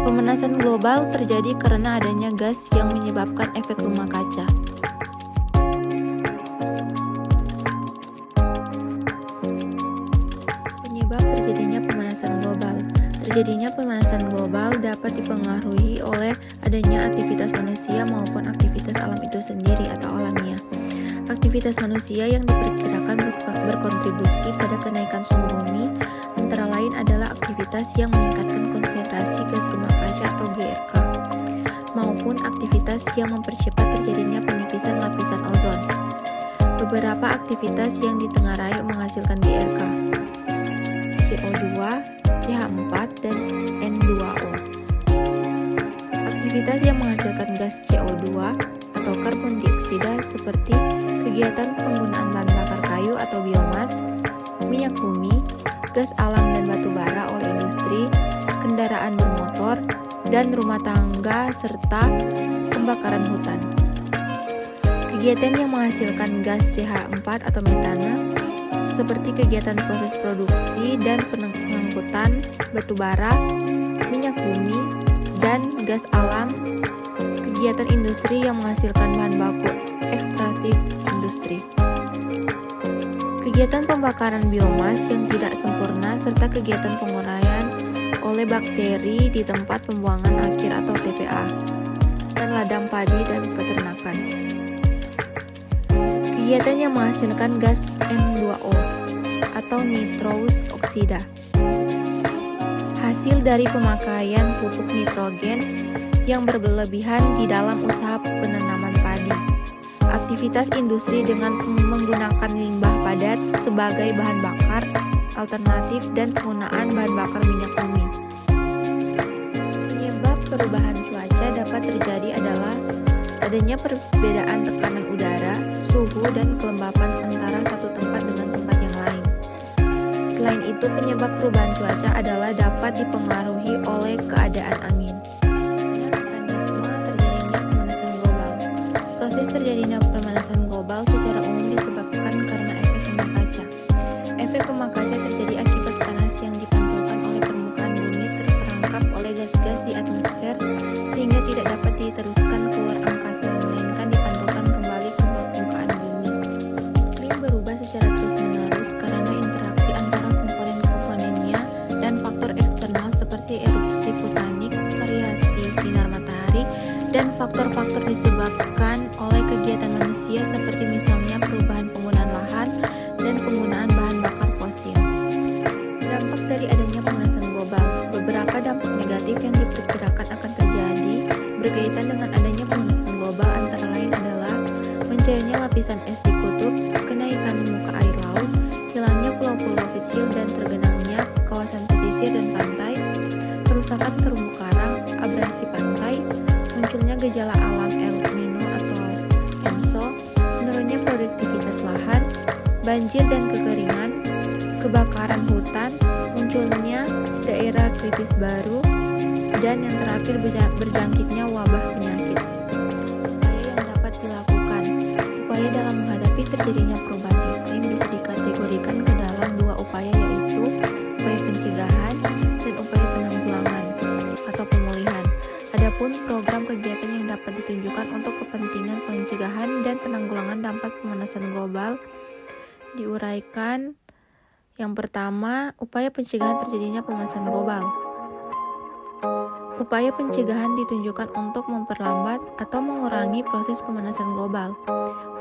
Pemanasan global terjadi karena adanya gas yang menyebabkan efek rumah kaca. Penyebab terjadinya pemanasan global. Terjadinya pemanasan global dapat dipengaruhi oleh adanya aktivitas manusia maupun aktivitas alam itu sendiri atau alamiah. Aktivitas manusia yang diperkirakan berkontribusi pada kenaikan suhu bumi antara lain adalah aktivitas yang meningkatkan konsentrasi gas rumah kaca atau GRK, maupun aktivitas yang mempercepat terjadinya penipisan lapisan ozon. Beberapa aktivitas yang ditengarai menghasilkan GRK, CO2, CH4, dan N2O. Aktivitas yang menghasilkan gas CO2 atau karbon dioksida seperti kegiatan penggunaan bahan bakar kayu atau biomas, minyak bumi, gas alam dan batu bara oleh industri, kendaraan bermotor, dan rumah tangga, serta pembakaran hutan. Kegiatan yang menghasilkan gas CH4 atau metana seperti kegiatan proses produksi dan pengangkutan batu bara, minyak bumi, dan gas alam, kegiatan industri yang menghasilkan bahan baku ekstraktif industri, kegiatan pembakaran biomas yang tidak sempurna, serta kegiatan penguraian oleh bakteri di tempat pembuangan akhir atau TPA, dan ladang padi dan peternakan. Kegiatan yang menghasilkan gas N2O atau nitrous oksida, hasil dari pemakaian pupuk nitrogen yang berlebihan di dalam usaha penanaman padi, aktivitas industri dengan menggunakan limbah padat sebagai bahan bakar alternatif, dan penggunaan bahan bakar minyak bumi. Penyebab perubahan cuaca dapat terjadi adalah adanya perbedaan tekanan udara, suhu, dan kelembapan antara satu tempat dengan tempat yang lain. Selain itu, penyebab perubahan cuaca adalah dapat dipengaruhi oleh keadaan angin. Mekanisme terjadinya pemanasan global. Proses terjadinya pemanasan global secara umum disebabkan karena efek rumah kaca. Efek rumah kaca terjadi akibat panas yang dipantulkan oleh permukaan bumi terperangkap oleh gas-gas di atmosfer sehingga tidak dapat diteruskan keluar angkasa, melainkan dipantulkan kembali ke permukaan bumi. Iklim berubah secara terus-menerus karena interaksi antara komponen-komponennya dan faktor eksternal seperti erupsi vulkanik, variasi sinar matahari, dan faktor-faktor disebabkan oleh kegiatan manusia seperti misalnya perubahan penggunaan lahan dan penggunaan bahan bakar fosil. Dampak dari adanya pemanasan global. Beberapa dampak negatif yang diperkirakan akan terjadi berkaitan dengan adanya pemanasan global antara lain adalah mencairnya lapisan es di kutub, kenaikan muka air laut, hilangnya pulau-pulau kecil dan tergenangnya kawasan pesisir dan pantai, kerusakan terumbu karang, abrasi pantai, munculnya gejala alam El Nino atau ENSO, menurunnya produktivitas lahan, banjir dan kekeringan, kebakaran hutan, munculnya daerah kritis baru, dan yang terakhir berjangkitnya wabah penyakit. Upaya yang dapat dilakukan. Upaya dalam menghadapi terjadinya perubahan iklim bisa dikategorikan ke dalam dua upaya, yaitu upaya pencegahan dan upaya penanggulangan atau pemulihan. Adapun program kegiatan yang dapat ditunjukkan untuk kepentingan pencegahan dan penanggulangan dampak pemanasan global diuraikan. Yang pertama, upaya pencegahan terjadinya pemanasan global. Upaya pencegahan ditunjukkan untuk memperlambat atau mengurangi proses pemanasan global.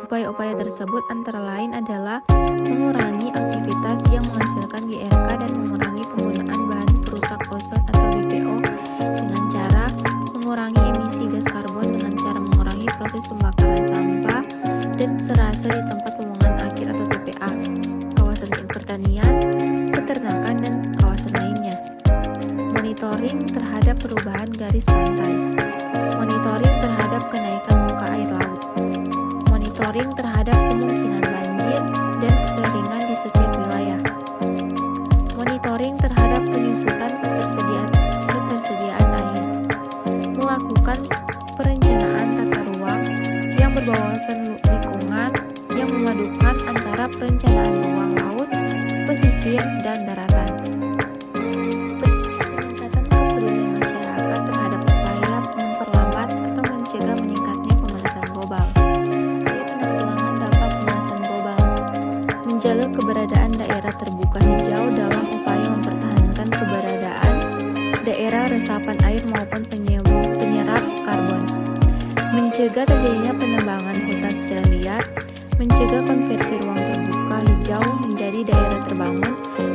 Upaya-upaya tersebut antara lain adalah mengurangi aktivitas yang menghasilkan GRK dan mengurangi penggunaan bahan perusak ozon atau BPO dengan cara mengurangi emisi gas karbon dengan cara mengurangi proses pembakaran sampah dan serasa di tempat pembuangan akhir atau TPA, kawasan pertanian, peternakan, dan kawasan lainnya. Monitoring terhadap perubahan garis pantai. Monitoring terhadap kenaikan muka air laut. Monitoring terhadap kemungkinan banjir dan kekeringan di setiap wilayah. Monitoring terhadap penyusutan ketersediaan air. Melakukan perencanaan tata ruang yang berwawasan lingkungan yang memadukan berupa resapan air maupun penyerap karbon, mencegah terjadinya penebangan hutan secara liar, mencegah konversi ruang terbuka hijau menjadi daerah terbangun,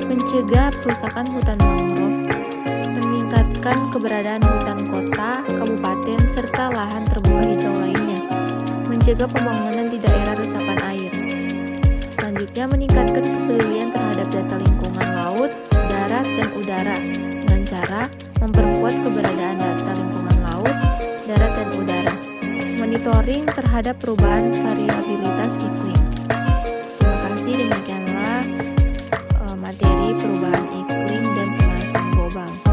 mencegah perusakan hutan mangrove, meningkatkan keberadaan hutan kota, kabupaten, serta lahan terbuka hijau lainnya, mencegah pembangunan di daerah resapan air. Selanjutnya, meningkatkan kepedulian terhadap data lingkungan laut, darat, dan udara dengan cara memperkuat keberadaan data lingkungan laut, darat, dan udara. Monitoring terhadap perubahan variabilitas iklim. Terima kasih, demikianlah materi perubahan iklim dan pemanasan global.